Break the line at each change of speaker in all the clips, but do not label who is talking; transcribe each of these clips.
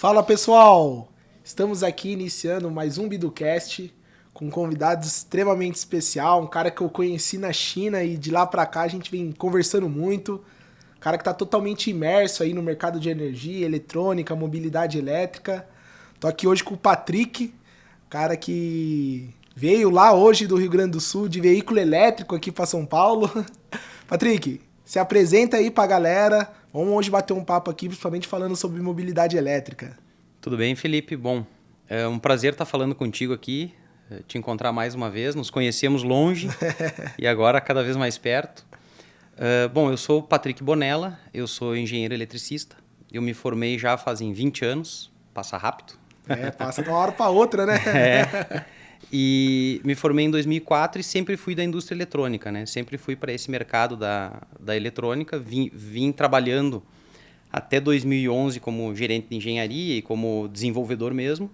Fala pessoal, estamos aqui iniciando mais um Biducast com um convidado extremamente especial, um cara que eu conheci na China e de lá pra cá a gente vem conversando muito, um cara que tá totalmente imerso aí no mercado de energia, eletrônica, mobilidade elétrica. Tô aqui hoje com o Patrick, cara que veio lá hoje do Rio Grande do Sul de veículo elétrico aqui pra São Paulo. Patrick, se apresenta aí pra galera. Vamos hoje bater um papo aqui, principalmente falando sobre mobilidade elétrica.
Tudo bem, Felipe? Bom, é um prazer estar falando contigo aqui, te encontrar mais uma vez. Nos conhecemos longe e agora cada vez mais perto. Bom, eu sou o Patrick Bonella, eu sou engenheiro eletricista. Eu me formei já fazem 20 anos, passa rápido.
Passa de uma hora para outra, né?
E me formei em 2004 e sempre fui da indústria eletrônica, né? Sempre fui para esse mercado da eletrônica, vim trabalhando até 2011 como gerente de engenharia e como desenvolvedor mesmo.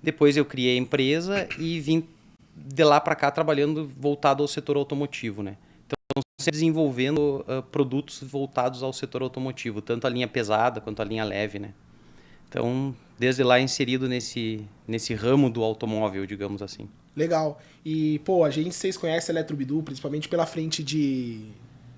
Depois eu criei a empresa e vim de lá para cá trabalhando voltado ao setor automotivo, né? Então, sempre desenvolvendo produtos voltados ao setor automotivo, tanto a linha pesada quanto a linha leve, né? Então, desde lá inserido nesse ramo do automóvel, digamos assim.
Legal. E, pô, vocês conhecem a Eletrobidu, principalmente pela frente de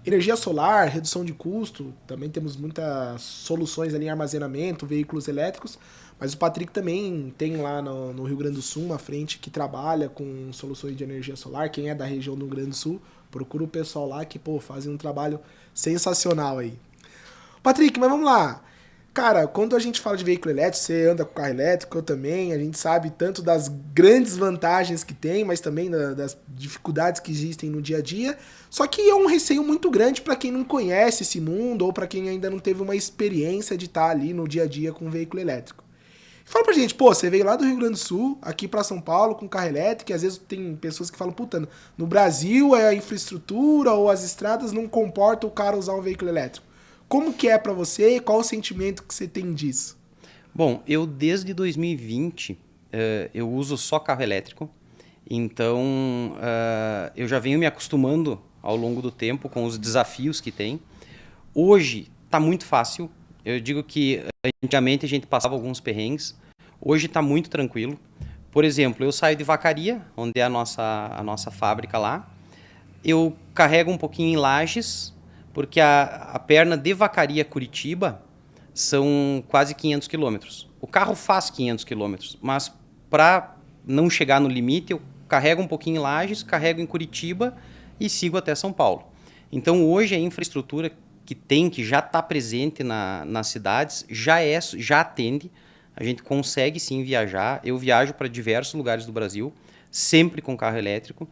energia solar, redução de custo. Também temos muitas soluções ali em armazenamento, veículos elétricos. Mas o Patrick também tem lá no Rio Grande do Sul uma frente que trabalha com soluções de energia solar. Quem é da região do Rio Grande do Sul, procura o pessoal lá que, pô, fazem um trabalho sensacional aí. Patrick, mas vamos lá. Cara, quando a gente fala de veículo elétrico, você anda com carro elétrico, eu também, a gente sabe tanto das grandes vantagens que tem, mas também das dificuldades que existem no dia a dia. Só que é um receio muito grande para quem não conhece esse mundo ou para quem ainda não teve uma experiência de estar ali no dia a dia com um veículo elétrico. Fala pra gente, pô, você veio lá do Rio Grande do Sul, aqui pra São Paulo, com carro elétrico, e às vezes tem pessoas que falam, puta, no Brasil a infraestrutura ou as estradas não comportam o cara usar um veículo elétrico. Como que é pra você e qual o sentimento que você tem disso?
Bom, eu desde 2020 eu uso só carro elétrico, então eu já venho me acostumando ao longo do tempo com os desafios que tem. Hoje está muito fácil, eu digo que antigamente a gente passava alguns perrengues, hoje está muito tranquilo. Por exemplo, eu saio de Vacaria, onde é a nossa fábrica lá, eu carrego um pouquinho em Lages, porque a perna de Vacaria a Curitiba são quase 500 quilômetros. O carro faz 500 quilômetros, mas para não chegar no limite, eu carrego um pouquinho em Lages, carrego em Curitiba e sigo até São Paulo. Então, hoje, a infraestrutura que já está presente nas cidades, já atende. A gente consegue, sim, viajar. Eu viajo para diversos lugares do Brasil, sempre com carro elétrico.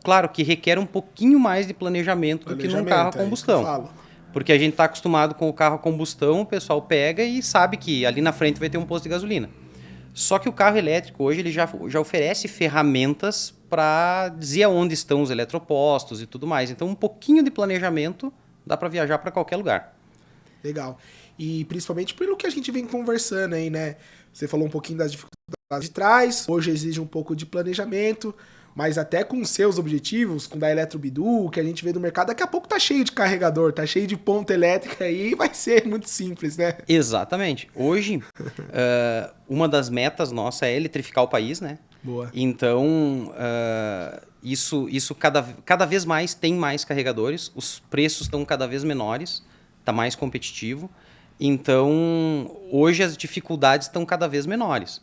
Claro que requer um pouquinho mais de planejamento do que num carro a combustão. Porque a gente está acostumado com o carro a combustão, o pessoal pega e sabe que ali na frente vai ter um posto de gasolina. Só que o carro elétrico hoje ele já oferece ferramentas para dizer onde estão os eletropostos e tudo mais. Então um pouquinho de planejamento dá para viajar para qualquer lugar.
Legal. E principalmente pelo que a gente vem conversando aí, né? Você falou um pouquinho das dificuldades de trás, hoje exige um pouco de planejamento. Mas até com seus objetivos, com da Eletrobidu, que a gente vê no mercado, daqui a pouco tá cheio de carregador, tá cheio de ponta elétrica aí, vai ser muito simples, né?
Exatamente. Hoje, uma das metas nossa é eletrificar o país, né?
Boa.
Então, isso cada vez mais tem mais carregadores, os preços estão cada vez menores, está mais competitivo. Então, hoje as dificuldades estão cada vez menores.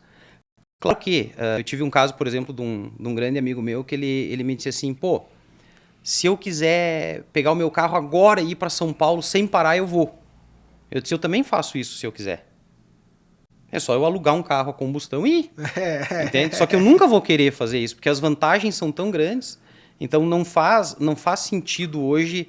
Claro que eu tive um caso, por exemplo, de um grande amigo meu que ele me disse assim, pô, se eu quiser pegar o meu carro agora e ir para São Paulo sem parar, eu vou. Eu disse, eu também faço isso se eu quiser. É só eu alugar um carro a combustão e ir. Entende? Só que eu nunca vou querer fazer isso, porque as vantagens são tão grandes, então não faz sentido hoje.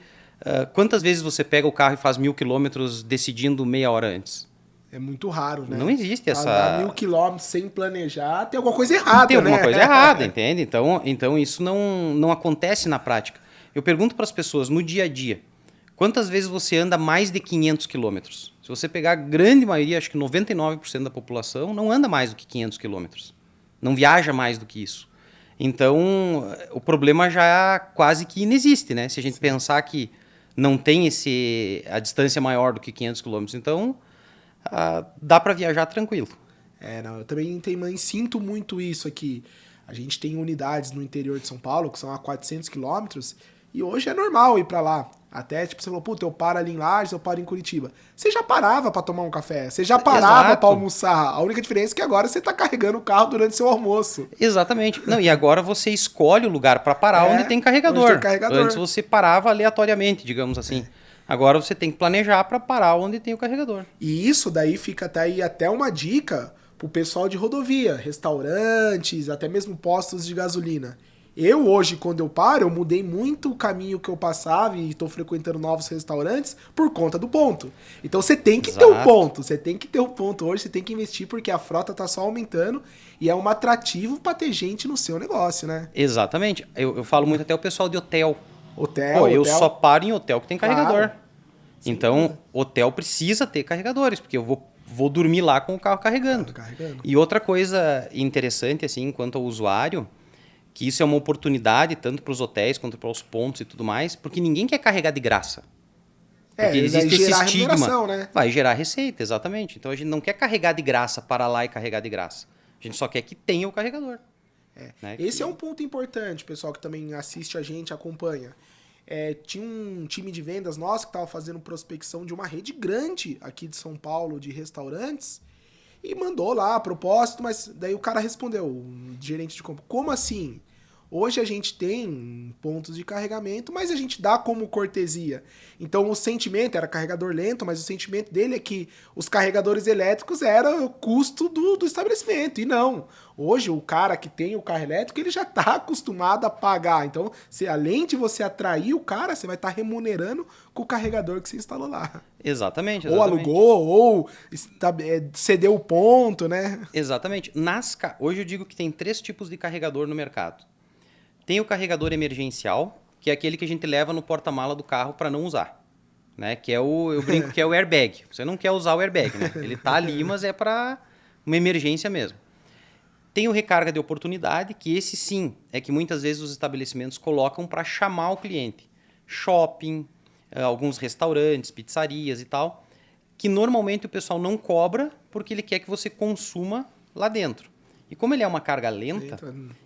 Quantas vezes você pega o carro e faz 1.000 quilômetros decidindo meia hora antes?
É muito raro, né?
Não existe essa...
Andar 1.000 quilômetros sem planejar, tem alguma coisa errada,
tem alguma
né?
coisa errada, entende? Então isso não acontece na prática. Eu pergunto para as pessoas, no dia a dia, quantas vezes você anda mais de 500 quilômetros? Se você pegar a grande maioria, acho que 99% da população, não anda mais do que 500 quilômetros. Não viaja mais do que isso. Então, o problema já quase que inexiste, né? Se a gente pensar que não tem a distância maior do que 500 quilômetros. Então, dá para viajar tranquilo.
Não, eu também sinto muito isso aqui. A gente tem unidades no interior de São Paulo, que são a 400 quilômetros, e hoje é normal ir pra lá. Até, tipo, você falou, puta, eu paro ali em Lages, eu paro em Curitiba. Você já parava pra tomar um café, você já parava
Exato.
pra almoçar. A única diferença é que agora você tá carregando o carro durante seu almoço.
Exatamente. Não, e agora você escolhe o lugar para parar onde tem carregador.
Onde tem carregador.
Antes você parava aleatoriamente, digamos assim. Agora você tem que planejar para parar onde tem o carregador.
E isso daí fica até uma dica pro pessoal de rodovia, restaurantes, até mesmo postos de gasolina. Eu hoje, quando eu paro, eu mudei muito o caminho que eu passava e estou frequentando novos restaurantes por conta do ponto. Então você tem que ter um ponto, você tem que ter um ponto hoje, você tem que investir porque a frota tá só aumentando e é um atrativo para ter gente no seu negócio, né?
Exatamente. Eu falo muito até o pessoal de hotel.
Hotel,
eu só paro em hotel que tem carregador.
Claro.
Então, hotel precisa ter carregadores, porque eu vou dormir lá com o carro carregando. E outra coisa interessante, assim, enquanto ao usuário, que isso é uma oportunidade tanto para os hotéis quanto para os pontos e tudo mais, porque ninguém quer carregar de graça. Porque existe esse estigma. Né? Vai gerar receita, exatamente. Então a gente não quer carregar de graça, para lá e carregar de graça. A gente só quer que tenha o carregador. Né?
Esse é um ponto importante, pessoal que também assiste a gente, acompanha. Tinha um time de vendas nosso que estava fazendo prospecção de uma rede grande aqui de São Paulo de restaurantes e mandou lá a propósito, mas daí o cara respondeu, o gerente de compra, como assim? Hoje a gente tem pontos de carregamento, mas a gente dá como cortesia. Então o sentimento era carregador lento, mas o sentimento dele é que os carregadores elétricos era o custo do estabelecimento. E não. Hoje o cara que tem o carro elétrico, ele já está acostumado a pagar. Então, além de você atrair o cara, você vai estar remunerando com o carregador que você instalou lá.
Exatamente.
Ou alugou, ou cedeu o ponto, né?
Exatamente. Hoje eu digo que tem 3 tipos de carregador no mercado. Tem o carregador emergencial, que é aquele que a gente leva no porta-mala do carro para não usar. Né? Que eu brinco que é o airbag. Você não quer usar o airbag, né? Ele tá ali, mas é para uma emergência mesmo. Tem o recarga de oportunidade, que esse sim é que muitas vezes os estabelecimentos colocam para chamar o cliente. Shopping, alguns restaurantes, pizzarias e tal, que normalmente o pessoal não cobra porque ele quer que você consuma lá dentro. E como ele é uma carga lenta,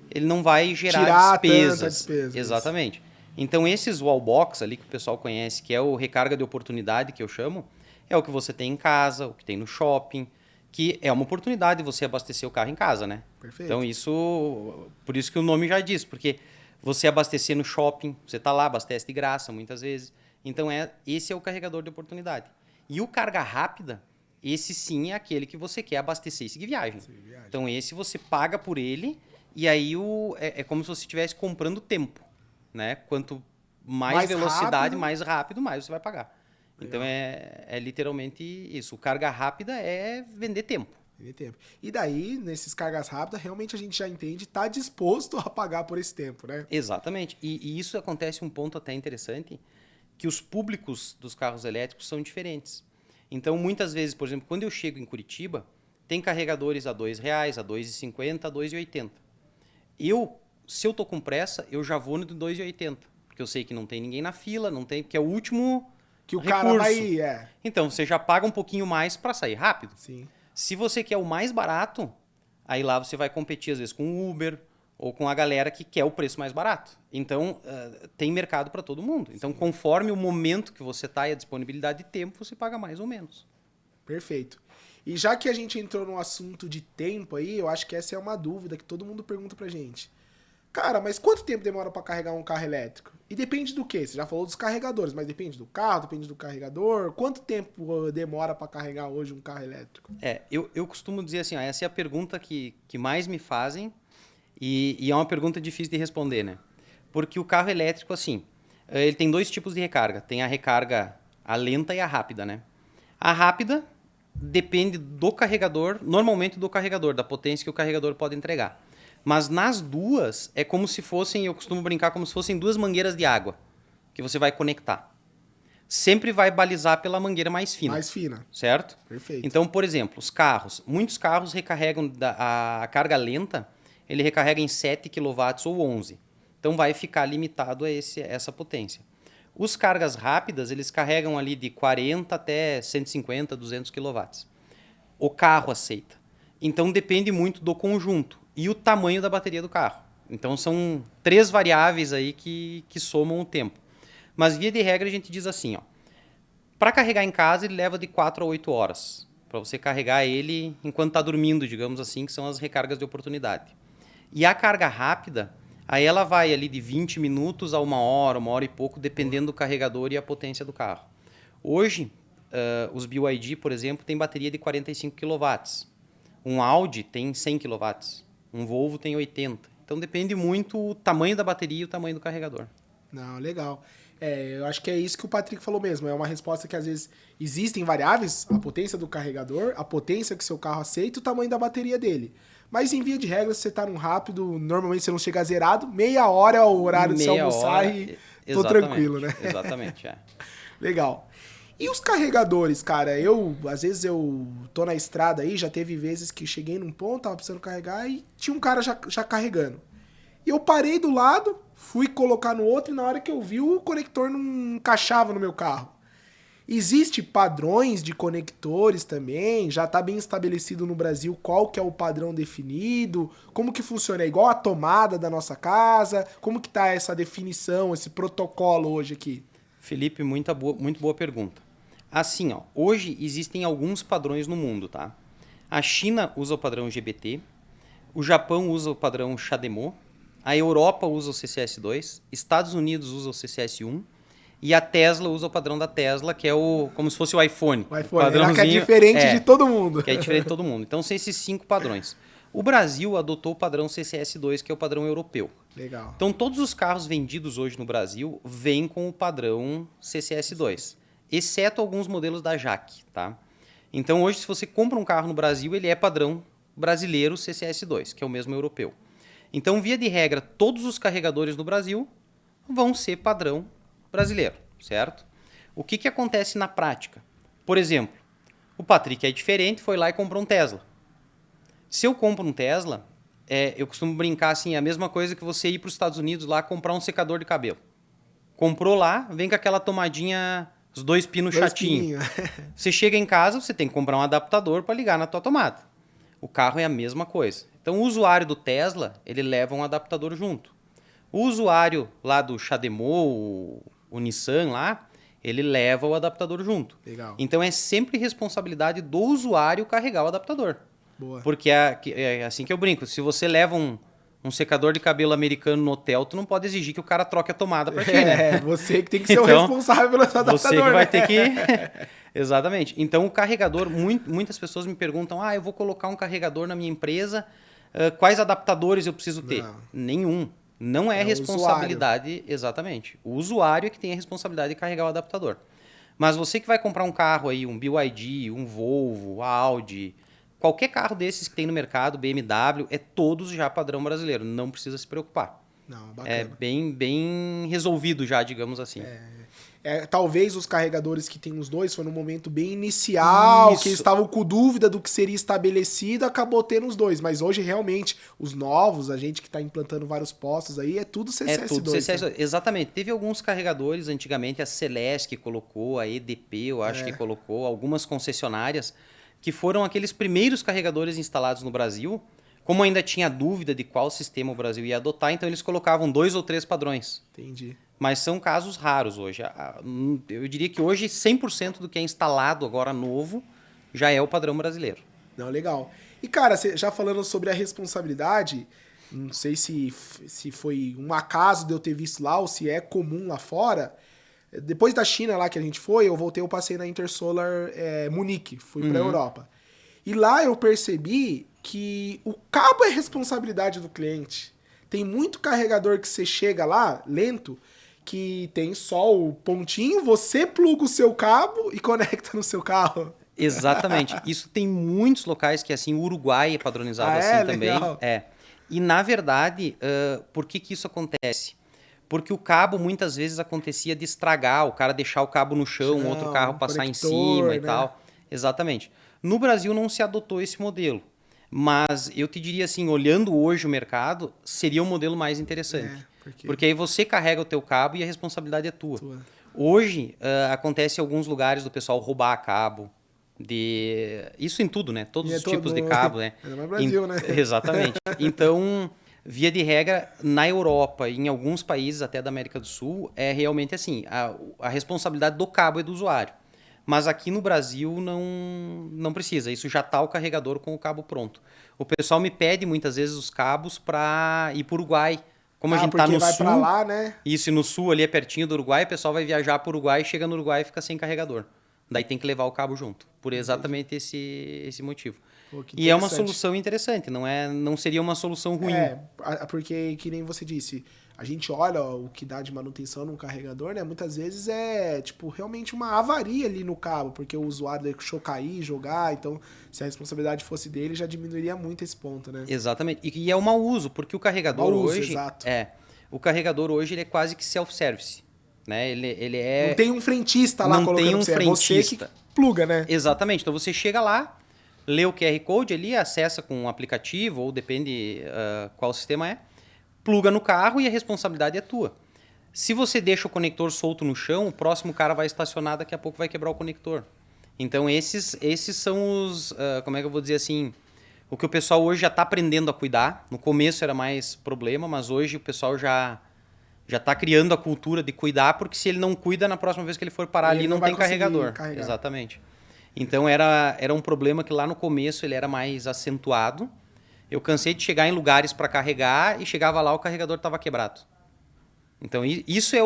ele não vai gerar despesas. Exatamente. Isso. Então esses wallbox ali que o pessoal conhece, que é o recarga de oportunidade que eu chamo, é o que você tem em casa, o que tem no shopping, que é uma oportunidade de você abastecer o carro em casa, né?
Perfeito.
Então por isso que o nome já diz, porque você abastecer no shopping, você está lá, abastece de graça muitas vezes. Então esse é o carregador de oportunidade. E o carga rápida, esse sim é aquele que você quer abastecer e seguir viagem. Então esse você paga por ele e aí é como se você estivesse comprando tempo. Né? Quanto mais velocidade, rápido. Mais rápido, mais você vai pagar. Legal. Então é literalmente isso. O carga rápida é vender tempo.
E daí, nesses cargas rápidas, realmente a gente já entende, está disposto a pagar por esse tempo, né?
Exatamente. E isso acontece um ponto até interessante, que os públicos dos carros elétricos são diferentes. Então, muitas vezes, por exemplo, quando eu chego em Curitiba, tem carregadores a R$2, a R$2,50, a R$2,80. Se eu tô com pressa, eu já vou no de R$2,80. Porque eu sei que não tem ninguém na fila, não tem, porque é o último
que o recurso. Cara vai ir,
Então, você já paga um pouquinho mais para sair rápido.
Sim.
Se você quer o mais barato, aí lá você vai competir, às vezes, com o Uber ou com a galera que quer o preço mais barato. Então, tem mercado para todo mundo. Então, sim, conforme o momento que você está e a disponibilidade de tempo, você paga mais ou menos.
Perfeito. E já que a gente entrou no assunto de tempo aí, eu acho que essa é uma dúvida que todo mundo pergunta pra gente. Cara, mas quanto tempo demora para carregar um carro elétrico? E depende do quê? Você já falou dos carregadores, mas depende do carro, depende do carregador. Quanto tempo demora para carregar hoje um carro elétrico?
Eu costumo dizer assim, essa é a pergunta que mais me fazem e é uma pergunta difícil de responder, né? Porque o carro elétrico, assim, ele tem 2 tipos de recarga. Tem a recarga a lenta e a rápida, né? A rápida depende do carregador, normalmente do carregador, da potência que o carregador pode entregar. Mas nas duas, é como se fossem, eu costumo brincar, como se fossem 2 mangueiras de água que você vai conectar. Sempre vai balizar pela mangueira mais fina.
Mais fina.
Certo?
Perfeito.
Então, por exemplo, os carros. Muitos carros recarregam a carga lenta, ele recarrega em 7 kW ou 11. Então, vai ficar limitado a essa potência. Os cargas rápidas, eles carregam ali de 40 até 150, 200 kW. o carro aceita. Então depende muito do conjunto e o tamanho da bateria do carro. Então são 3 variáveis aí que somam o tempo. Mas via de regra a gente diz assim, ó, para carregar em casa ele leva de 4 a 8 horas. Para você carregar ele enquanto está dormindo, digamos assim, que são as recargas de oportunidade. E a carga rápida, aí ela vai ali de 20 minutos a 1 hora e pouco, dependendo do carregador e a potência do carro. Hoje, os BYD, por exemplo, tem bateria de 45 kW. Um Audi tem 100 kW. Um Volvo tem 80. Então depende muito o tamanho da bateria e o tamanho do carregador.
Não, legal. Eu acho que é isso que o Patrick falou mesmo. É uma resposta que às vezes existem variáveis, a potência do carregador, a potência que seu carro aceita e o tamanho da bateria dele. Mas em via de regra, se você tá num rápido, normalmente você não chega zerado, meia hora é o horário de você almoçar e tô tranquilo, né?
Exatamente,
Legal. E os carregadores, cara? Às vezes eu tô na estrada aí, já teve vezes que cheguei num ponto, tava precisando carregar e tinha um cara já carregando. E eu parei do lado, fui colocar no outro e na hora que eu vi o conector não encaixava no meu carro. Existe padrões de conectores também? Já está bem estabelecido no Brasil qual que é o padrão definido? Como que funciona? É igual a tomada da nossa casa? Como que tá essa definição, esse protocolo hoje aqui?
Felipe, muito boa pergunta. Assim, ó, hoje existem alguns padrões no mundo, tá? A China usa o padrão GBT, o Japão usa o padrão CHAdeMO, a Europa usa o CCS2, Estados Unidos usa o CCS1 e a Tesla usa o padrão da Tesla, que é como se fosse o iPhone.
O iPhone, que é diferente de todo mundo.
Que é diferente de todo mundo. Então são esses 5 padrões. O Brasil adotou o padrão CCS2, que é o padrão europeu.
Legal.
Então todos os carros vendidos hoje no Brasil vêm com o padrão CCS2, exceto alguns modelos da JAC, tá? Então hoje se você compra um carro no Brasil, ele é padrão brasileiro CCS2, que é o mesmo europeu. Então, via de regra, todos os carregadores no Brasil vão ser padrão brasileiro, certo? O que acontece na prática? Por exemplo, o Patrick é diferente, foi lá e comprou um Tesla. Se eu compro um Tesla, eu costumo brincar assim, é a mesma coisa que você ir para os Estados Unidos lá comprar um secador de cabelo. Comprou lá, vem com aquela tomadinha, os 2 pinos chatinhos. Você chega em casa, você tem que comprar um adaptador para ligar na tua tomada. O carro é a mesma coisa. Então, o usuário do Tesla, ele leva um adaptador junto. O usuário lá do CHAdeMO, o Nissan lá, ele leva o adaptador junto.
Legal.
Então, é sempre responsabilidade do usuário carregar o adaptador.
Boa.
Porque é assim que eu brinco. Se você leva um secador de cabelo americano no hotel, tu não pode exigir que o cara troque a tomada para ti, né?
Você que tem que ser o responsável pelo adaptador.
Você que vai ter que... Exatamente. Então, o carregador, muitas pessoas me perguntam, eu vou colocar um carregador na minha empresa, quais adaptadores eu preciso ter?
Não.
Nenhum. Não é responsabilidade, exatamente. O usuário é que tem a responsabilidade de carregar o adaptador. Mas você que vai comprar um carro aí, um BYD, um Volvo, Audi, qualquer carro desses que tem no mercado, BMW, é todos já padrão brasileiro. Não precisa se preocupar.
Não, bacana.
É bem resolvido já, digamos assim.
Talvez os carregadores que tem os dois foi num momento bem inicial, que eles estavam com dúvida do que seria estabelecido, acabou tendo os dois. Mas hoje, realmente, os novos, a gente que está implantando vários postos aí, é tudo CCS2.
É tudo CCS2, né? Exatamente. Teve alguns carregadores, antigamente a Celeste que colocou, a EDP eu acho que colocou, algumas concessionárias, que foram aqueles primeiros carregadores instalados no Brasil. Como ainda tinha dúvida de qual sistema o Brasil ia adotar, então eles colocavam 2 ou 3 padrões.
Entendi.
Mas são casos raros hoje. Eu diria que hoje 100% do que é instalado agora novo já é o padrão brasileiro.
Não, legal. E, cara, já falando sobre a responsabilidade, não sei se foi um acaso de eu ter visto lá ou se é comum lá fora. Depois da China lá que a gente foi, eu passei na Intersolar Munique, fui pra Europa. E lá eu percebi que o cabo é responsabilidade do cliente. Tem muito carregador que você chega lá, lento, que tem só o pontinho, você pluga o seu cabo e conecta no seu carro.
Exatamente. Isso tem muitos locais que assim, o Uruguai é padronizado assim também.
Legal.
E na verdade, por que isso acontece? Porque o cabo muitas vezes acontecia de estragar, o cara deixar o cabo no chão, outro carro passar em cima e tal. Exatamente. No Brasil não se adotou esse modelo. Mas eu te diria assim, olhando hoje o mercado, seria um modelo mais interessante. Porque aí você carrega o teu cabo e a responsabilidade é tua. Hoje, acontece em alguns lugares do pessoal roubar cabo, Isso em tudo, né? Todos
E é
os tipos
todo-
de cabo, né?
Ainda mais Brasil, né?
Exatamente. Então, via de regra, na Europa e em alguns países até da América do Sul, é realmente assim, a responsabilidade do cabo é do usuário. Mas aqui no Brasil não precisa, isso já está o carregador com o cabo pronto. O pessoal me pede muitas vezes os cabos para ir para o Uruguai. Como a gente está
porque
no
vai
sul,
pra lá, né?
isso e no sul ali é pertinho do Uruguai, o pessoal vai viajar para o Uruguai, chega no Uruguai e fica sem carregador. Daí tem que levar o cabo junto, por exatamente esse motivo.
Pô, que
E é uma
interessante.
solução interessante, não seria uma solução ruim.
Porque, que nem você disse, a gente olha o que dá de manutenção num carregador, né? Muitas vezes é, tipo, realmente uma avaria ali no cabo, porque o usuário deixou cair, jogar, então, se a responsabilidade fosse dele, já diminuiria muito esse ponto, né?
Exatamente. E é o mau uso, porque o carregador
Mau uso,
hoje...
exato.
O carregador hoje ele é quase que self-service. Né? Ele é...
Não tem um frentista lá
não
colocando
tem um
pra você, é você que
frentista.
pluga, né?
Exatamente. Então você chega lá, lê o QR Code ali, acessa com um aplicativo, ou depende qual sistema é, pluga no carro e a responsabilidade é tua. Se você deixa o conector solto no chão, o próximo cara vai estacionar, daqui a pouco vai quebrar o conector. Então esses são os, como é que eu vou dizer assim, o que o pessoal hoje já está aprendendo a cuidar. No começo era mais problema, mas hoje o pessoal já está criando a cultura de cuidar, porque se ele não cuida, na próxima vez que ele for parar
Ele
ali,
não
não
vai
tem
conseguir
carregador.
carregar.
Exatamente. Então era um problema que lá no começo ele era mais acentuado. Eu cansei de chegar em lugares para carregar e chegava lá o carregador estava quebrado. Então isso é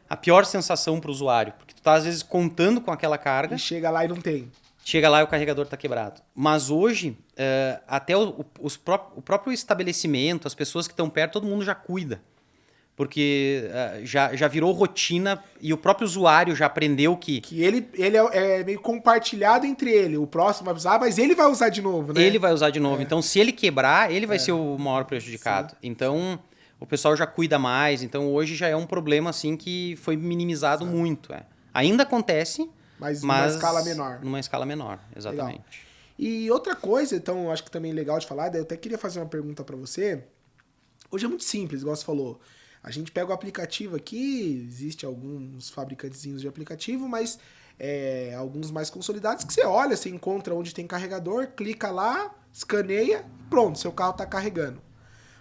a pior sensação para o usuário, porque tu tá às vezes contando com aquela carga,
E chega lá e não tem.
chega lá e o carregador está quebrado. Mas hoje, até o próprio estabelecimento, as pessoas que estão perto, todo mundo já cuida. Porque já virou rotina e o próprio usuário já aprendeu que
Que ele é meio compartilhado entre ele. O próximo vai usar, mas ele vai usar de novo, né?
ele vai usar de novo. Então, se ele quebrar, ele vai ser o maior prejudicado.
Sim.
Então, o pessoal já cuida mais. Então, hoje já é um problema assim que foi minimizado muito. Ainda acontece,
Mas
mas
numa escala menor.
Numa escala menor, exatamente.
Legal. E outra coisa, então, eu acho que também legal de falar, daí eu até queria fazer uma pergunta pra você. Hoje é muito simples, igual você falou. A gente pega o aplicativo aqui, existe alguns fabricantezinhos de aplicativo, mas alguns mais consolidados que você olha, você encontra onde tem carregador, clica lá, escaneia, pronto, seu carro tá carregando.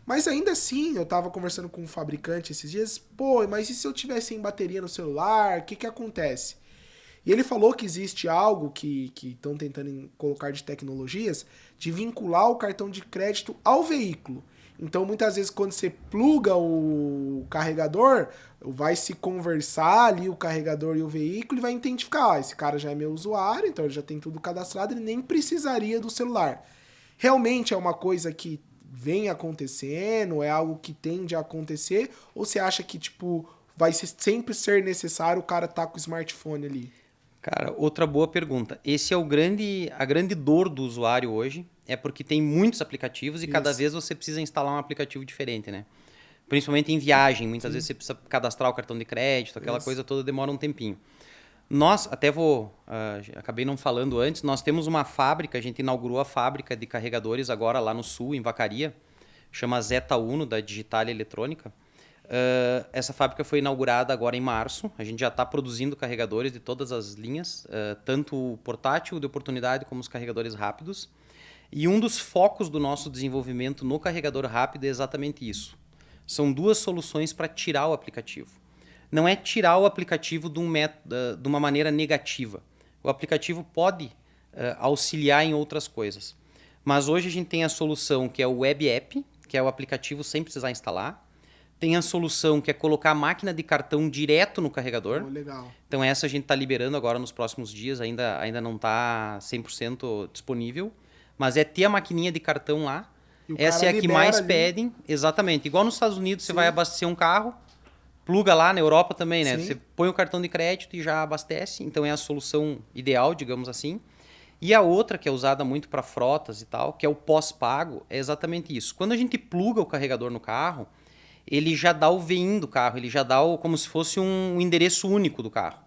Mas ainda assim, eu tava conversando com um fabricante esses dias, pô, mas e se eu tivesse sem bateria no celular, o que acontece? E ele falou que existe algo que estão tentando colocar de tecnologias de vincular o cartão de crédito ao veículo. Então, muitas vezes, quando você pluga o carregador, vai se conversar ali o carregador e o veículo e vai identificar, esse cara já é meu usuário, então ele já tem tudo cadastrado, ele nem precisaria do celular. Realmente é uma coisa que vem acontecendo, é algo que tende a acontecer, ou você acha que, tipo, vai sempre ser necessário o cara estar com o smartphone ali?
Cara, outra boa pergunta. Esse é a grande dor do usuário hoje, é porque tem muitos aplicativos e cada vez você precisa instalar um aplicativo diferente, né? Principalmente em viagem, muitas vezes você precisa cadastrar o cartão de crédito, aquela coisa toda demora um tempinho. Nós, até acabei não falando antes, nós temos uma fábrica, a gente inaugurou a fábrica de carregadores agora lá no sul, em Vacaria, chama Zeta Uno, da Digital Eletrônica. Essa fábrica foi inaugurada agora em março. A gente já está produzindo carregadores de todas as linhas, tanto o portátil de oportunidade como os carregadores rápidos. E um dos focos do nosso desenvolvimento no carregador rápido é exatamente isso. São duas soluções para tirar o aplicativo. Não é tirar o aplicativo de uma maneira negativa. O aplicativo pode auxiliar em outras coisas. Mas hoje a gente tem a solução que é o Web App, que é o aplicativo sem precisar instalar. Tem a solução que é colocar a máquina de cartão direto no carregador.
Oh, legal.
Então essa a gente está liberando agora nos próximos dias, ainda não está 100% disponível. Mas é ter a maquininha de cartão lá. Essa é a que mais pedem. Exatamente. Igual nos Estados Unidos, você vai abastecer um carro, pluga lá, na Europa também, né?
Sim.
Você põe o cartão de crédito e já abastece. Então é a solução ideal, digamos assim. E a outra, que é usada muito para frotas e tal, que é o pós-pago, é exatamente isso. Quando a gente pluga o carregador no carro, ele já dá o VIN do carro, ele já dá como se fosse um endereço único do carro.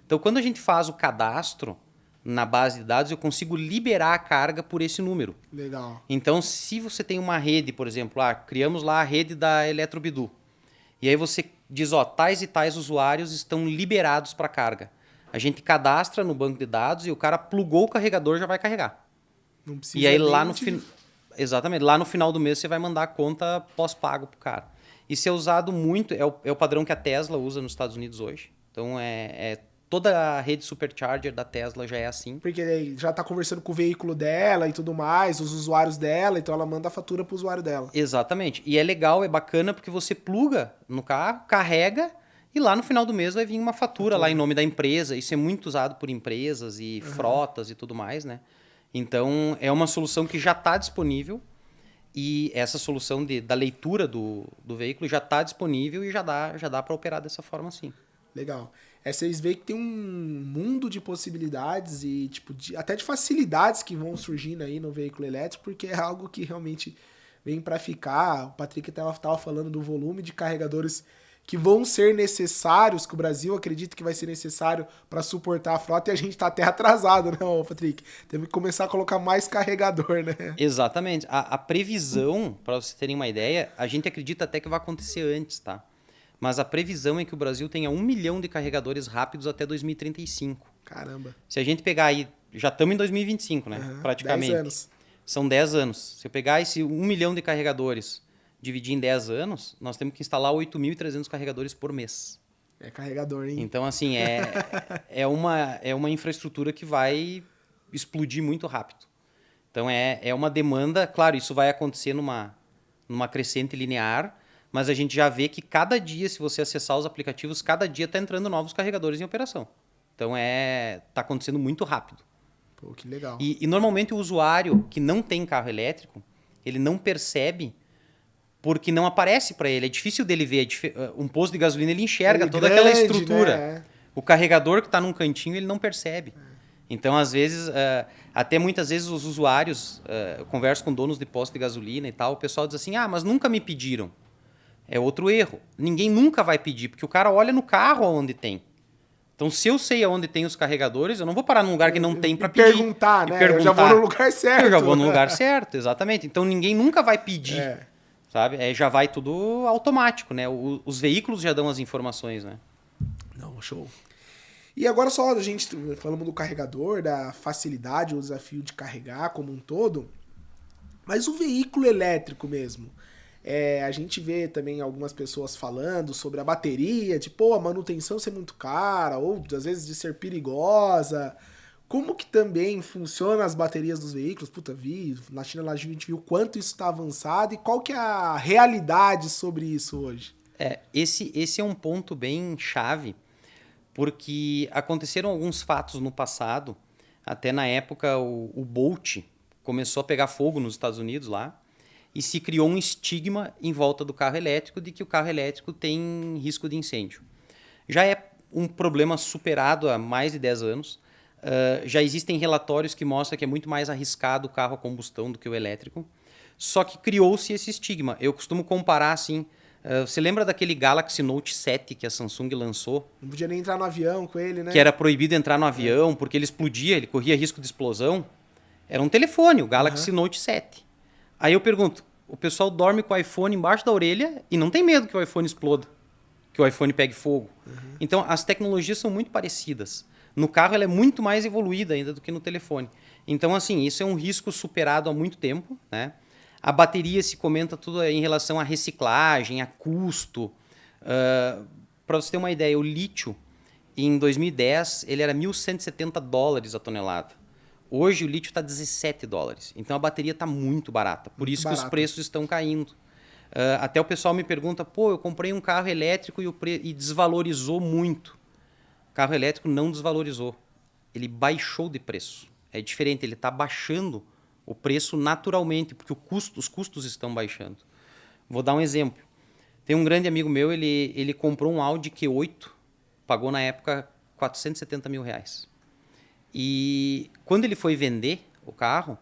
Então, quando a gente faz o cadastro na base de dados, eu consigo liberar a carga por esse número.
Legal.
Então, se você tem uma rede, por exemplo, criamos lá a rede da Eletrobidu, e aí você diz, tais e tais usuários estão liberados para carga. A gente cadastra no banco de dados e o cara plugou o carregador, já vai carregar.
Não precisa
E aí lá
nem
no final... Exatamente. Lá no final do mês você vai mandar a conta pós-pago pro cara. Isso é usado muito, é o padrão que a Tesla usa nos Estados Unidos hoje. Então, toda a rede Supercharger da Tesla já é assim.
Porque aí já tá conversando com o veículo dela e tudo mais, os usuários dela, então ela manda a fatura pro usuário dela.
Exatamente. E é legal, é bacana, porque você pluga no carro, carrega, e lá no final do mês vai vir uma fatura lá em nome da empresa. Isso é muito usado por empresas e frotas e tudo mais, né? Então, é uma solução que já está disponível. E essa solução da leitura do veículo já está disponível e já dá para operar dessa forma, sim.
Legal. Vocês veem que tem um mundo de possibilidades e tipo até de facilidades que vão surgindo aí no veículo elétrico, porque é algo que realmente vem para ficar. O Patrick estava falando do volume de carregadores que vão ser necessários, que o Brasil acredita que vai ser necessário para suportar a frota, e a gente está até atrasado, né, Patrick? Temos que começar a colocar mais carregador, né?
Exatamente. A previsão, para vocês terem uma ideia, a gente acredita até que vai acontecer antes, tá? Mas a previsão é que o Brasil tenha 1 milhão de carregadores rápidos até 2035.
Caramba.
Se a gente pegar aí, já estamos em 2025, né? Praticamente.
10 anos.
São 10 anos. Se eu pegar esse 1 milhão de carregadores, dividir em 10 anos, nós temos que instalar 8.300 carregadores por mês.
É carregador, hein?
Então, assim, é uma infraestrutura que vai explodir muito rápido. Então, é uma demanda... Claro, isso vai acontecer numa crescente linear, mas a gente já vê que cada dia, se você acessar os aplicativos, cada dia está entrando novos carregadores em operação. Então, está acontecendo muito rápido.
Pô, que legal.
E normalmente o usuário que não tem carro elétrico, ele não percebe porque não aparece para ele. É difícil dele ver. Um posto de gasolina, ele enxerga toda aquela estrutura. Né? O carregador que está num cantinho, ele não percebe. Então, às vezes, até muitas vezes os usuários, eu converso com donos de posto de gasolina e tal, o pessoal diz assim, mas nunca me pediram. É outro erro. Ninguém nunca vai pedir, porque o cara olha no carro onde tem. Então, se eu sei aonde tem os carregadores, eu não vou parar num lugar que não tem para pedir.
Perguntar, né? Eu já vou no lugar certo.
Eu já vou no lugar certo, exatamente. Então, ninguém nunca vai pedir, sabe? Já vai tudo automático, né? Os veículos já dão as informações, né?
Não, show. E agora só a gente falamos do carregador, da facilidade, o desafio de carregar como um todo, mas o veículo elétrico mesmo. A gente vê também algumas pessoas falando sobre a bateria, de a manutenção ser muito cara, ou às vezes de ser perigosa. Como que também funcionam as baterias dos veículos? Puta, na China lá a gente viu quanto isso está avançado e qual que é a realidade sobre isso hoje?
Esse é um ponto bem chave, porque aconteceram alguns fatos no passado, até na época o Bolt começou a pegar fogo nos Estados Unidos lá, e se criou um estigma em volta do carro elétrico de que o carro elétrico tem risco de incêndio. Já é um problema superado há mais de 10 anos. Já existem relatórios que mostram que é muito mais arriscado o carro a combustão do que o elétrico. Só que criou-se esse estigma. Eu costumo comparar assim... você lembra daquele Galaxy Note 7 que a Samsung lançou?
Não podia nem entrar no avião com ele, né?
Que era proibido entrar no avião porque ele explodia, ele corria risco de explosão. Era um telefone, o Galaxy Note 7. Aí eu pergunto, o pessoal dorme com o iPhone embaixo da orelha e não tem medo que o iPhone exploda, que o iPhone pegue fogo. Então, as tecnologias são muito parecidas. No carro, ela é muito mais evoluída ainda do que no telefone. Então, assim, isso é um risco superado há muito tempo, né? A bateria se comenta tudo em relação à reciclagem, a custo. Para você ter uma ideia, o lítio, em 2010, ele era $1.170 a tonelada. Hoje o lítio está $17. Então a bateria está muito barata. Por isso que os preços estão caindo. Até o pessoal me pergunta, eu comprei um carro elétrico e desvalorizou muito. O carro elétrico não desvalorizou. Ele baixou de preço. É diferente, ele está baixando o preço naturalmente, porque os custos estão baixando. Vou dar um exemplo. Tem um grande amigo meu, ele comprou um Audi Q8, pagou na época R$470 mil. E quando ele foi vender o carro,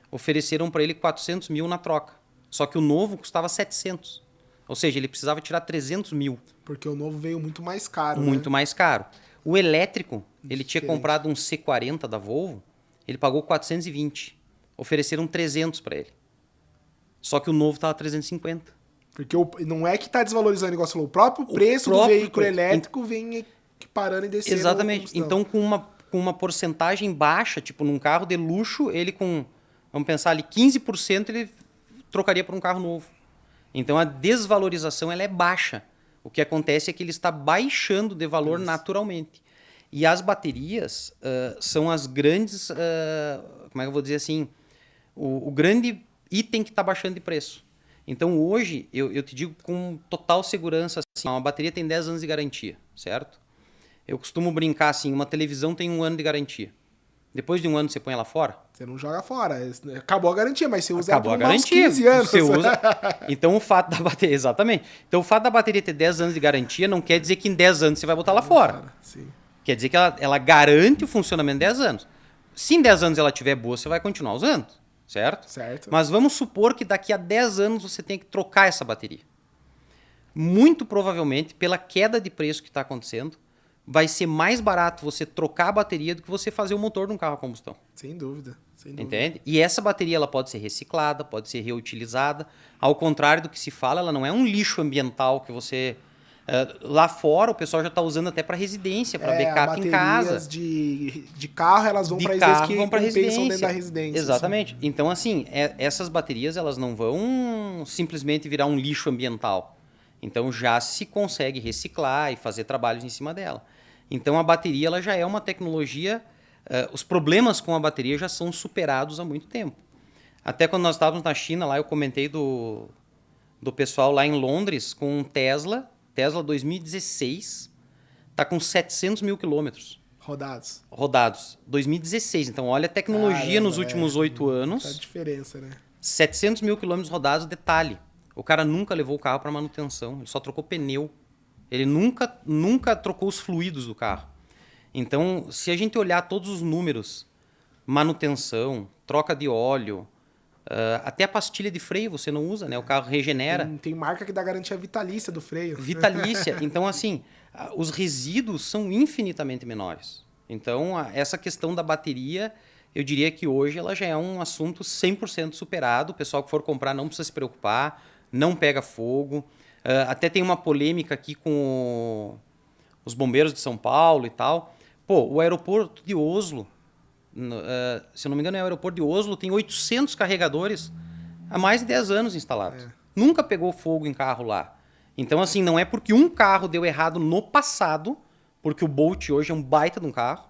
ofereceram para ele 400 mil na troca. Só que o novo custava 700. Ou seja, ele precisava tirar 300 mil.
Porque o novo veio muito mais caro.
Muito mais caro. O elétrico, ele tinha comprado um C40 da Volvo, ele pagou 420. Ofereceram 300 para ele. Só que o novo estava 350.
Porque não é que está desvalorizando o negócio, o próprio preço do veículo elétrico vem parando e descendo.
Exatamente. Então, com uma porcentagem baixa, tipo, num carro de luxo, ele com, vamos pensar ali, 15% ele trocaria por um carro novo. Então, a desvalorização ela é baixa. O que acontece é que ele está baixando de valor naturalmente. E as baterias são as grandes, como é que eu vou dizer assim, o grande item que está baixando de preço. Então, hoje, eu te digo com total segurança, assim, uma bateria tem 10 anos de garantia, certo? Eu costumo brincar assim, uma televisão tem 1 ano de garantia. Depois de 1 ano você põe ela fora?
Você não joga fora. Acabou a garantia, mas você usa
Acabou
ela
a
por uns
garantia.
15 anos.
Você usa. Então o fato da bateria, exatamente. Então o fato da bateria ter 10 anos de garantia não quer dizer que em 10 anos você vai botar ela fora.
Sim.
Quer dizer que ela garante o funcionamento de 10 anos. Se em 10 anos ela estiver boa, você vai continuar usando, certo?
Certo.
Mas vamos supor que daqui a 10 anos você tem que trocar essa bateria. Muito provavelmente, pela queda de preço que está acontecendo, vai ser mais barato você trocar a bateria do que você fazer o motor de um carro a combustão.
Sem dúvida.
Entende? E essa bateria ela pode ser reciclada, pode ser reutilizada. Ao contrário do que se fala, ela não é um lixo ambiental que você... lá fora o pessoal já está usando até para residência, para backup em casa.
De carro, elas vão para residência dentro da residência.
Exatamente. Assim. Então, assim, essas baterias elas não vão simplesmente virar um lixo ambiental. Então, já se consegue reciclar e fazer trabalhos em cima dela. Então, a bateria ela já é uma tecnologia... os problemas com a bateria já são superados há muito tempo. Até quando nós estávamos na China, lá eu comentei do pessoal lá em Londres com um Tesla 2016, está com 700 mil quilômetros. Rodados. 2016. Então, olha a tecnologia nos últimos 8 anos.
A diferença, né?
700 mil quilômetros rodados, detalhe. O cara nunca levou o carro para manutenção, ele só trocou pneu. Ele nunca trocou os fluidos do carro. Então, se a gente olhar todos os números, manutenção, troca de óleo, até a pastilha de freio você não usa, né? O carro regenera.
Tem marca que dá garantia vitalícia do freio.
Vitalícia. Então, assim, os resíduos são infinitamente menores. Então, essa questão da bateria, eu diria que hoje ela já é um assunto 100% superado. O pessoal que for comprar não precisa se preocupar, não pega fogo. Até tem uma polêmica aqui com os bombeiros de São Paulo e tal. Pô, o aeroporto de Oslo, se eu não me engano, o aeroporto de Oslo tem 800 carregadores há mais de 10 anos instalados. Nunca pegou fogo em carro lá. Então, assim, não é porque um carro deu errado no passado, porque o Bolt hoje é um baita de um carro.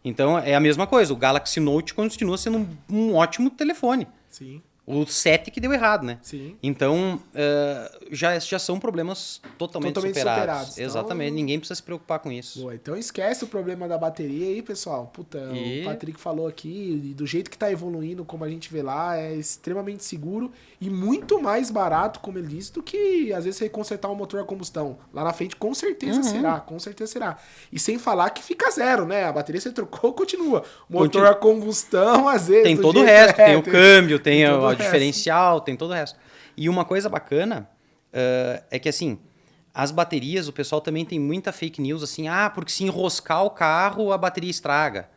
Então, é a mesma coisa. O Galaxy Note continua sendo um ótimo telefone.
Sim.
O 7 que deu errado, né?
Sim.
Então, já são problemas totalmente superados. Exatamente, então, ninguém precisa se preocupar com isso.
Boa, então esquece o problema da bateria aí, pessoal. Puta, o Patrick falou aqui, e do jeito que tá evoluindo, como a gente vê lá, é extremamente seguro e muito mais barato, como ele disse, do que às vezes você consertar um motor a combustão. Lá na frente, com certeza será. E sem falar que fica zero, né? A bateria você trocou, continua. Motor a combustão, às vezes...
Tem todo o resto, tem o câmbio, tem o diferencial, tem todo o resto. E uma coisa bacana é que, assim, as baterias, o pessoal também tem muita fake news, assim, porque se enroscar o carro, a bateria estraga.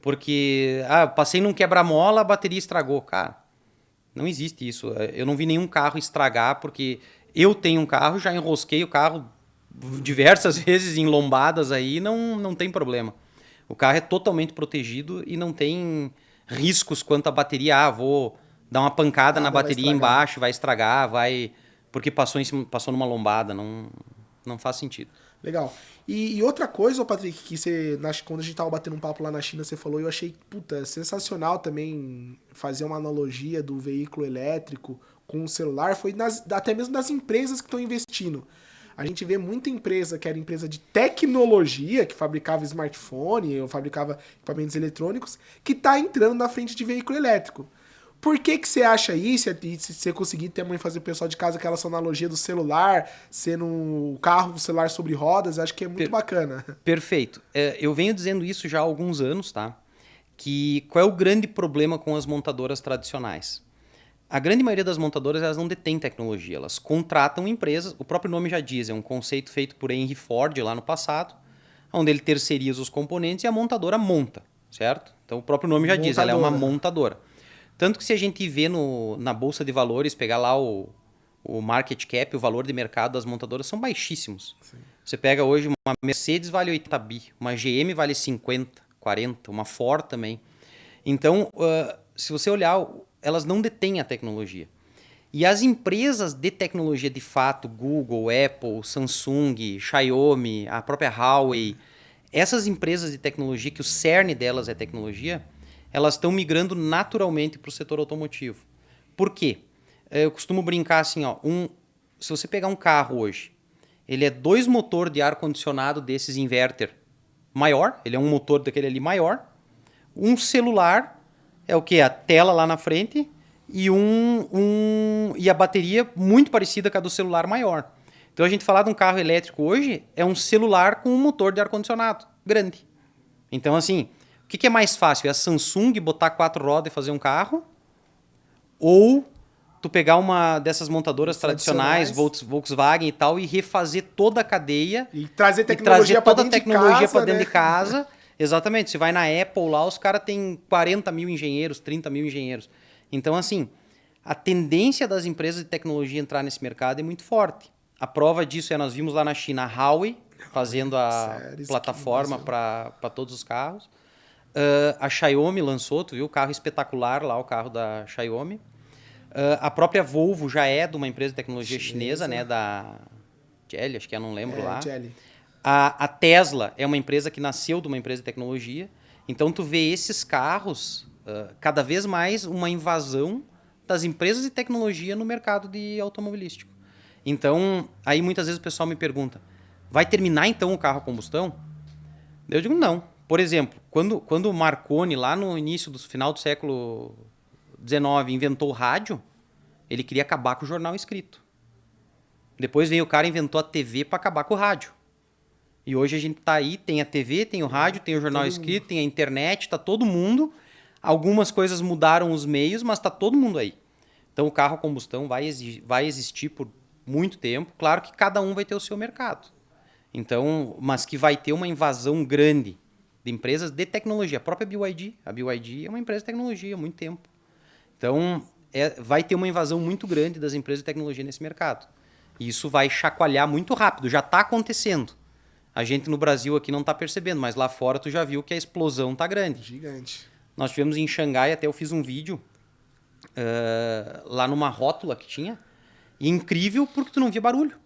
Porque, passei num quebra-mola, a bateria estragou. Cara, não existe isso. Eu não vi nenhum carro estragar, porque eu tenho um carro, já enrosquei o carro diversas vezes em lombadas aí, não tem problema. O carro é totalmente protegido e não tem riscos quanto à bateria. Vou dar uma pancada na bateria embaixo, vai estragar, porque passou numa lombada, não faz sentido.
Legal. E outra coisa, Patrick, que quando a gente tava batendo um papo lá na China, você falou, e eu achei, sensacional também fazer uma analogia do veículo elétrico com o celular, foi até mesmo das empresas que estão investindo. A gente vê muita empresa que era empresa de tecnologia, que fabricava smartphone, ou fabricava equipamentos eletrônicos, que está entrando na frente de veículo elétrico. Por que você acha isso? E se você conseguir também fazer o pessoal de casa aquela sua analogia do celular, sendo o carro, o celular sobre rodas, acho que é muito bacana.
Perfeito. Eu venho dizendo isso já há alguns anos, tá? Qual é o grande problema com as montadoras tradicionais? A grande maioria das montadoras elas não detêm tecnologia, elas contratam empresas, o próprio nome já diz, é um conceito feito por Henry Ford lá no passado, onde ele terceiriza os componentes e a montadora monta, certo? Então o próprio nome já diz, ela é uma montadora. Tanto que se a gente vê na Bolsa de Valores, pegar lá o market cap, o valor de mercado das montadoras, são baixíssimos. Sim. Você pega hoje uma Mercedes vale 80 bi, uma GM vale 50, 40, uma Ford também. Então, se você olhar, elas não detêm a tecnologia. E as empresas de tecnologia de fato, Google, Apple, Samsung, Xiaomi, a própria Huawei, essas empresas de tecnologia, que o cerne delas é tecnologia, elas estão migrando naturalmente para o setor automotivo. Por quê? Eu costumo brincar assim, ó, se você pegar um carro hoje, ele é 2 motor de ar-condicionado desses inverter maior, ele é um motor daquele ali maior, um celular, é o que? A tela lá na frente e, e a bateria muito parecida com a do celular maior. Então a gente falar de um carro elétrico hoje é um celular com um motor de ar-condicionado grande. Então assim, o que é mais fácil? É a Samsung botar 4 rodas e fazer um carro? Ou tu pegar uma dessas montadoras tradicionais, Volkswagen e tal, e refazer toda a cadeia
e trazer tecnologia para
dentro de casa. Exatamente. Você vai na Apple lá, os caras têm 40 mil engenheiros, 30 mil engenheiros. Então, assim, a tendência das empresas de tecnologia entrar nesse mercado é muito forte. A prova disso é, nós vimos lá na China a Huawei fazendo a plataforma para todos os carros. A Xiaomi lançou, tu viu o carro espetacular lá, o carro da Xiaomi. A própria Volvo já é de uma empresa de tecnologia chinesa, né? Da Geely, acho que eu não lembro lá. A Tesla é uma empresa que nasceu de uma empresa de tecnologia. Então, tu vê esses carros, cada vez mais uma invasão das empresas de tecnologia no mercado de automobilístico. Então, aí muitas vezes o pessoal me pergunta, vai terminar então o carro a combustão? Eu digo não. Por exemplo, quando o Marconi, lá no início do final do século XIX, inventou o rádio, ele queria acabar com o jornal escrito. Depois veio o cara e inventou a TV para acabar com o rádio. E hoje a gente tá aí, tem a TV, tem o rádio, tem o jornal escrito, tem a internet, tá todo mundo. Algumas coisas mudaram os meios, mas tá todo mundo aí. Então o carro a combustão vai existir por muito tempo. Claro que cada um vai ter o seu mercado. Então, mas que vai ter uma invasão grande de empresas de tecnologia. A própria BYD. A BYD é uma empresa de tecnologia há muito tempo. Então, vai ter uma invasão muito grande das empresas de tecnologia nesse mercado. E isso vai chacoalhar muito rápido. Já está acontecendo. A gente no Brasil aqui não está percebendo, mas lá fora tu já viu que a explosão está grande.
Gigante.
Nós tivemos em Xangai, até eu fiz um vídeo lá numa rótula que tinha. E incrível porque tu não via barulho.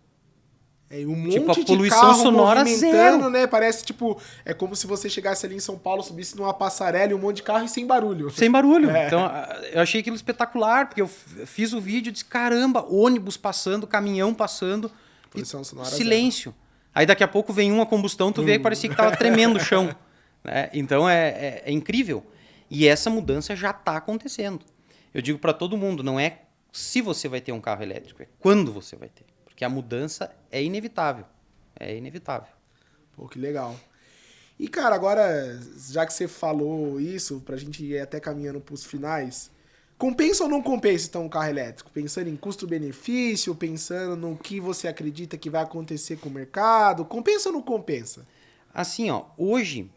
É, um monte
tipo, a
de
poluição
carro
sonora zero,
né? Parece tipo, é como se você chegasse ali em São Paulo, subisse numa passarela e um monte de carro e sem barulho.
Sem barulho. Então, eu achei aquilo espetacular, porque eu fiz o vídeo e disse, caramba, ônibus passando, caminhão passando,
Poluição sonora
silêncio. Zero. Aí daqui a pouco vem uma combustão, tu vê que parecia que tava tremendo o chão. Né? Então, é incrível. E essa mudança já está acontecendo. Eu digo para todo mundo, não é se você vai ter um carro elétrico, é quando você vai ter. Porque a mudança é inevitável. É inevitável.
Pô, que legal. E, cara, agora, já que você falou isso, pra gente ir até caminhando pros finais, compensa ou não compensa, então, um carro elétrico? Pensando em custo-benefício, pensando no que você acredita que vai acontecer com o mercado, compensa ou não compensa?
Assim, ó, hoje,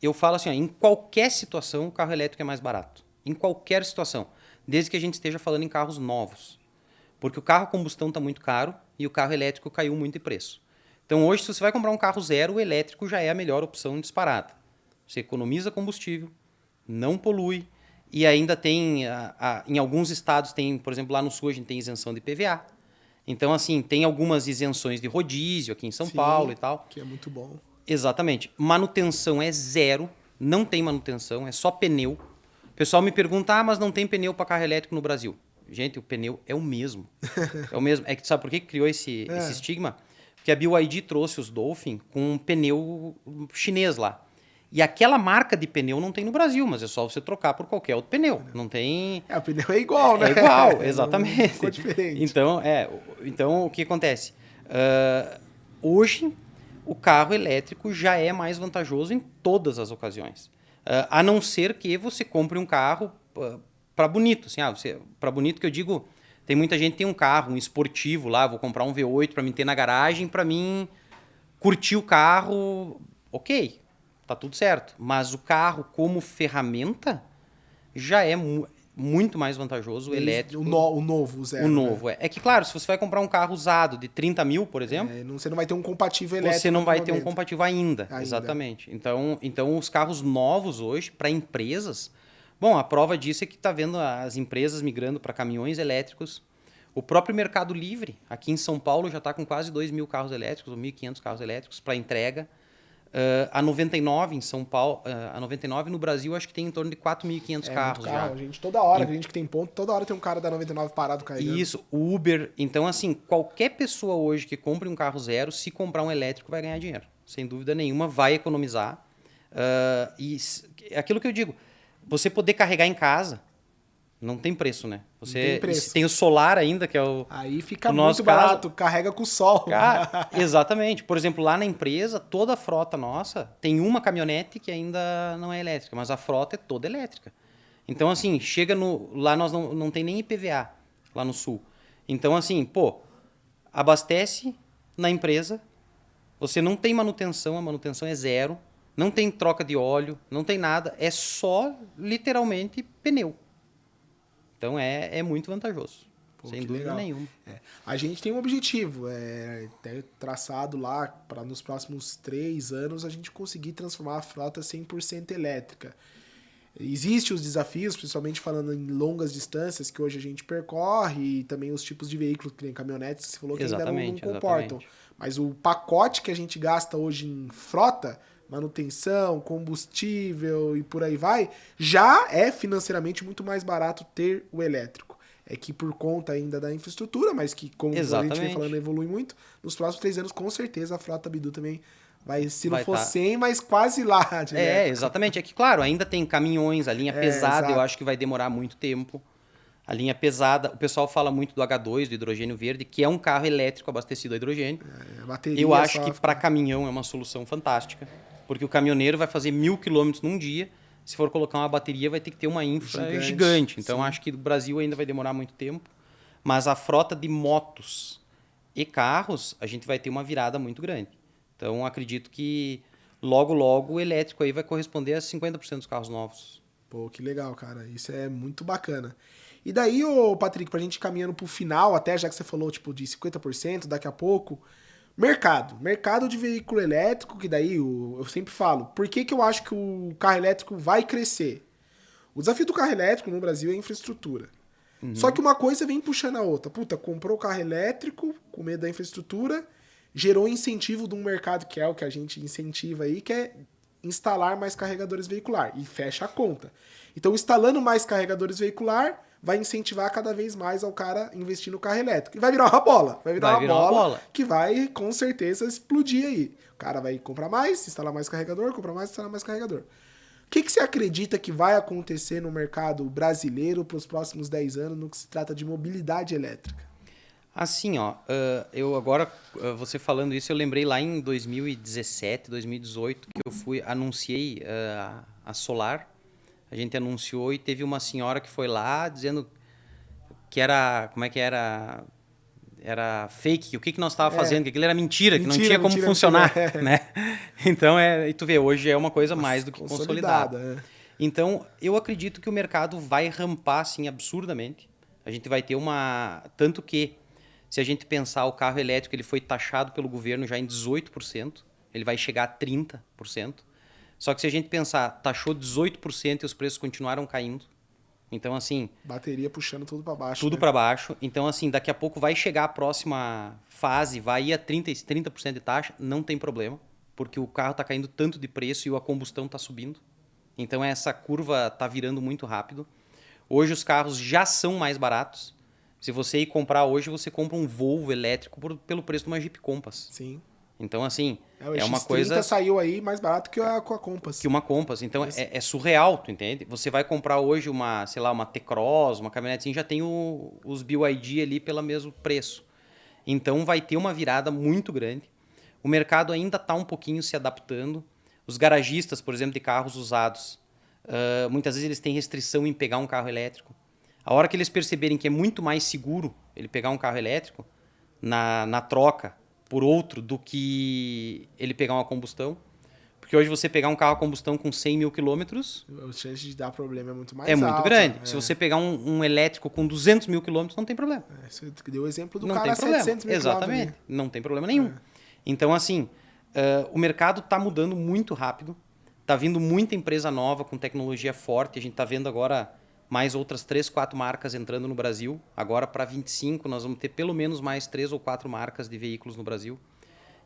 eu falo assim, ó, em qualquer situação, o carro elétrico é mais barato. Em qualquer situação. Desde que a gente esteja falando em carros novos. Porque o carro a combustão está muito caro e o carro elétrico caiu muito de preço. Então hoje, se você vai comprar um carro zero, o elétrico já é a melhor opção disparada. Você economiza combustível, não polui e ainda tem, em alguns estados, tem, por exemplo, lá no sul a gente tem isenção de PVA. Então, assim, tem algumas isenções de rodízio aqui em São Paulo e tal.
Que é muito bom.
Exatamente. Manutenção é zero, não tem manutenção, é só pneu. O pessoal me pergunta, mas não tem pneu para carro elétrico no Brasil. Gente, o pneu é o mesmo. É o mesmo. É que sabe por que criou esse estigma? Porque a BYD trouxe os Dolphin com um pneu chinês lá. E aquela marca de pneu não tem no Brasil, mas é só você trocar por qualquer outro pneu. Não tem...
o pneu é igual, né?
É igual, exatamente.
Não ficou diferente.
Então, o que acontece? Hoje, o carro elétrico já é mais vantajoso em todas as ocasiões. A não ser que você compre um carro... para bonito, assim, para bonito que eu digo, tem muita gente que tem um carro, um esportivo lá, vou comprar um V8 para mim ter na garagem, para mim curtir o carro, ok, tá tudo certo. Mas o carro como ferramenta já é muito mais vantajoso o elétrico.
O novo, o zero.
O novo, é. É que, claro, se você vai comprar um carro usado de 30 mil, por exemplo...
Você não vai ter um compatível elétrico.
Você não vai ter um compatível ainda. Exatamente. Então, os carros novos hoje, para empresas... Bom, a prova disso é que está vendo as empresas migrando para caminhões elétricos. O próprio Mercado Livre, aqui em São Paulo, já está com quase 2.000 carros elétricos, ou 1.500 carros elétricos para entrega. A 99 em São Paulo, a 99 no Brasil, acho que tem em torno de 4.500 carros já.
Gente, toda hora, a gente que tem ponto, toda hora tem um cara da 99 parado carregando.
Isso, Uber. Então, assim, qualquer pessoa hoje que compre um carro zero, se comprar um elétrico, vai ganhar dinheiro. Sem dúvida nenhuma, vai economizar. E é aquilo que eu digo, você poder carregar em casa, não tem preço, né? Você tem o solar ainda, que é o...
Aí fica muito barato, carrega com o sol.
Cara, exatamente. Por exemplo, lá na empresa, toda a frota nossa tem uma caminhonete que ainda não é elétrica, mas a frota é toda elétrica. Então, assim, chega no... Lá nós não tem nem IPVA, lá no sul. Então, assim, abastece na empresa, você não tem manutenção, a manutenção é zero, não tem troca de óleo, não tem nada, é só, literalmente, pneu. Então, é muito vantajoso, sem dúvida nenhuma.
A gente tem um objetivo, traçado lá para nos próximos 3 anos a gente conseguir transformar a frota 100% elétrica. Existem os desafios, principalmente falando em longas distâncias, que hoje a gente percorre, e também os tipos de veículos, que nem caminhonetes, que você falou que ainda não comportam. Mas o pacote que a gente gasta hoje em frota, manutenção, combustível e por aí vai, já é financeiramente muito mais barato ter o elétrico. É que por conta ainda da infraestrutura, mas que, como a gente vem falando, evolui muito, nos próximos 3 anos, com certeza, a frota Bidu também vai, se não for 100, mas quase lá.
Exatamente. É que, claro, ainda tem caminhões, a linha pesada, eu acho que vai demorar muito tempo. A linha pesada, o pessoal fala muito do H2, do hidrogênio verde, que é um carro elétrico abastecido a hidrogênio. Eu acho que para caminhão é uma solução fantástica. Porque o caminhoneiro vai fazer 1.000 quilômetros num dia. Se for colocar uma bateria, vai ter que ter uma infra gigante. Então, acho que o Brasil ainda vai demorar muito tempo. Mas a frota de motos e carros, a gente vai ter uma virada muito grande. Então, acredito que logo, logo, o elétrico aí vai corresponder a 50% dos carros novos.
Pô, que legal, cara. Isso é muito bacana. E daí, Patrick, pra gente ir caminhando pro final, até já que você falou de 50% daqui a pouco... Mercado de veículo elétrico, que daí eu sempre falo, por que eu acho que o carro elétrico vai crescer? O desafio do carro elétrico no Brasil é a infraestrutura. Só que uma coisa vem puxando a outra. Comprou o carro elétrico, com medo da infraestrutura, gerou incentivo de um mercado que é o que a gente incentiva aí, que é instalar mais carregadores veicular. E fecha a conta. Então, instalando mais carregadores veicular, vai incentivar cada vez mais ao cara investir no carro elétrico. E vai virar uma bola. Vai virar uma bola que vai, com certeza, explodir aí. O cara vai comprar mais, instalar mais carregador, comprar mais, instalar mais carregador. O que você acredita que vai acontecer no mercado brasileiro para os próximos 10 anos no que se trata de mobilidade elétrica?
Assim, eu agora, você falando isso, eu lembrei lá em 2017, 2018, que eu anunciei a Solar. A gente anunciou e teve uma senhora que foi lá dizendo que era... Como é que era? Era fake, o que nós estávamos fazendo, que aquilo era mentira, que não tinha como funcionar. Né? Então, e tu vê, hoje é uma coisa mais do que consolidada. Então, eu acredito que o mercado vai rampar assim, absurdamente. A gente vai ter Tanto que, se a gente pensar, o carro elétrico ele foi taxado pelo governo já em 18%, ele vai chegar a 30%. Só que se a gente pensar, taxou 18% e os preços continuaram caindo. Então, assim...
Bateria puxando tudo para baixo.
Tudo para baixo. Então, assim, daqui a pouco vai chegar a próxima fase, vai ir a 30% de taxa, não tem problema. Porque o carro está caindo tanto de preço e a combustão está subindo. Então, essa curva está virando muito rápido. Hoje, os carros já são mais baratos. Se você ir comprar hoje, você compra um Volvo elétrico pelo preço de uma Jeep Compass.
Sim.
Então, assim,
é uma coisa... saiu aí mais barato que a Compass.
Que uma Compass. Então, é surreal, tu entende? Você vai comprar hoje uma T-Cross, uma caminhonete assim, já tem os BYD ali pelo mesmo preço. Então, vai ter uma virada muito grande. O mercado ainda está um pouquinho se adaptando. Os garagistas, por exemplo, de carros usados, muitas vezes eles têm restrição em pegar um carro elétrico. A hora que eles perceberem que é muito mais seguro ele pegar um carro elétrico, na troca por outro do que ele pegar uma combustão. Porque hoje você pegar um carro a combustão com 100 mil quilômetros
A chance de dar problema é muito mais
é muito
alta.
grande. Se você pegar um elétrico com 200 mil quilômetros, não tem problema.
Você deu o exemplo do
Não
cara
tem
a
problema.
700 mil
Exatamente.
quilômetros
Não tem problema nenhum. Então, assim, o mercado está mudando muito rápido. Está vindo muita empresa nova com tecnologia forte. A gente está vendo agora mais outras 3, 4 marcas entrando no Brasil. Agora, para 25, nós vamos ter pelo menos mais 3 ou 4 marcas de veículos no Brasil.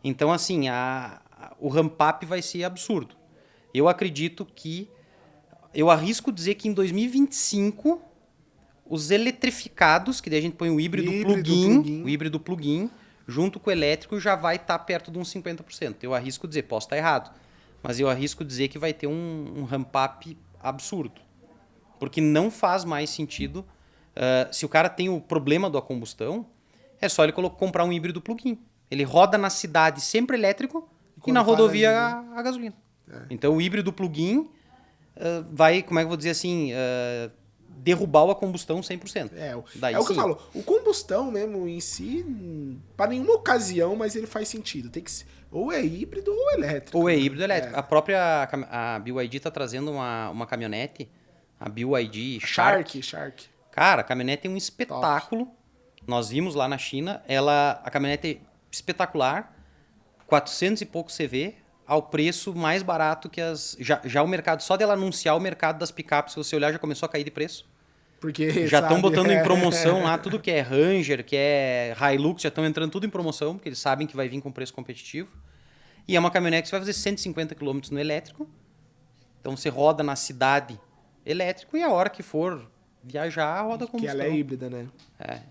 Então, assim, o ramp-up vai ser absurdo. Eu acredito que... Eu arrisco dizer que em 2025, os eletrificados, que daí a gente põe o híbrido plug-in, o híbrido plug-in, junto com o elétrico, já vai estar perto de uns 50%. Eu arrisco dizer, posso estar errado, mas eu arrisco dizer que vai ter um ramp-up absurdo. Porque não faz mais sentido... se o cara tem o problema da combustão, é só ele comprar um híbrido plug-in. Ele roda na cidade sempre elétrico e na rodovia a gasolina. Então o híbrido plug-in vai, como é que eu vou dizer assim, derrubar a combustão 100%.
É o que eu falo. O combustão mesmo em si, para nenhuma ocasião, mas ele faz sentido. Tem que ser, ou é híbrido ou elétrico.
Ou é híbrido ou elétrico. A própria a BYD está trazendo uma caminhonete, a BYD Shark. Cara, a caminhonete tem um espetáculo. Top. Nós vimos lá na China, a caminhonete é espetacular, 400 e pouco CV, ao preço mais barato que já o mercado, só dela anunciar o mercado das picapes, se você olhar, já começou a cair de preço.
Porque
já estão botando em promoção lá, tudo que é Ranger, que é Hilux, já estão entrando tudo em promoção, porque eles sabem que vai vir com preço competitivo. E é uma caminhonete que você vai fazer 150 km no elétrico, então você roda na cidade elétrico e a hora que for viajar, roda combustão.
Que ela é híbrida, né?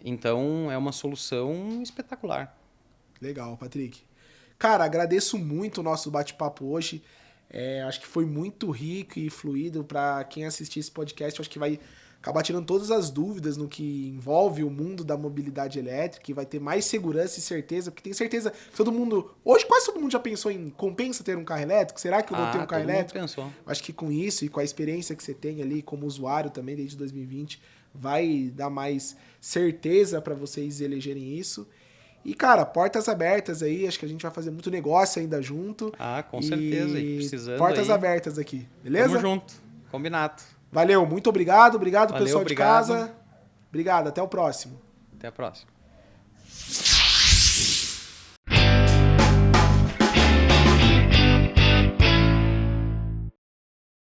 Então é uma solução espetacular.
Legal, Patrick. Cara, agradeço muito o nosso bate-papo hoje. Acho que foi muito rico e fluido para quem assistir esse podcast. Acho que vai acabar tirando todas as dúvidas no que envolve o mundo da mobilidade elétrica e vai ter mais segurança e certeza, porque tenho certeza que todo mundo... Hoje quase todo mundo já pensou em compensa ter um carro elétrico? Será que eu vou ter um carro elétrico?
Pensou.
Acho que com isso e com a experiência que você tem ali como usuário também desde 2020, vai dar mais certeza para vocês elegerem isso. E, cara, portas abertas aí, acho que a gente vai fazer muito negócio ainda junto.
Com certeza, e precisando
portas
aí,
abertas aqui, beleza?
Tamo junto, combinado.
Valeu, muito obrigado,
Valeu,
pessoal de casa. Obrigado, até o próximo.
Até a próxima.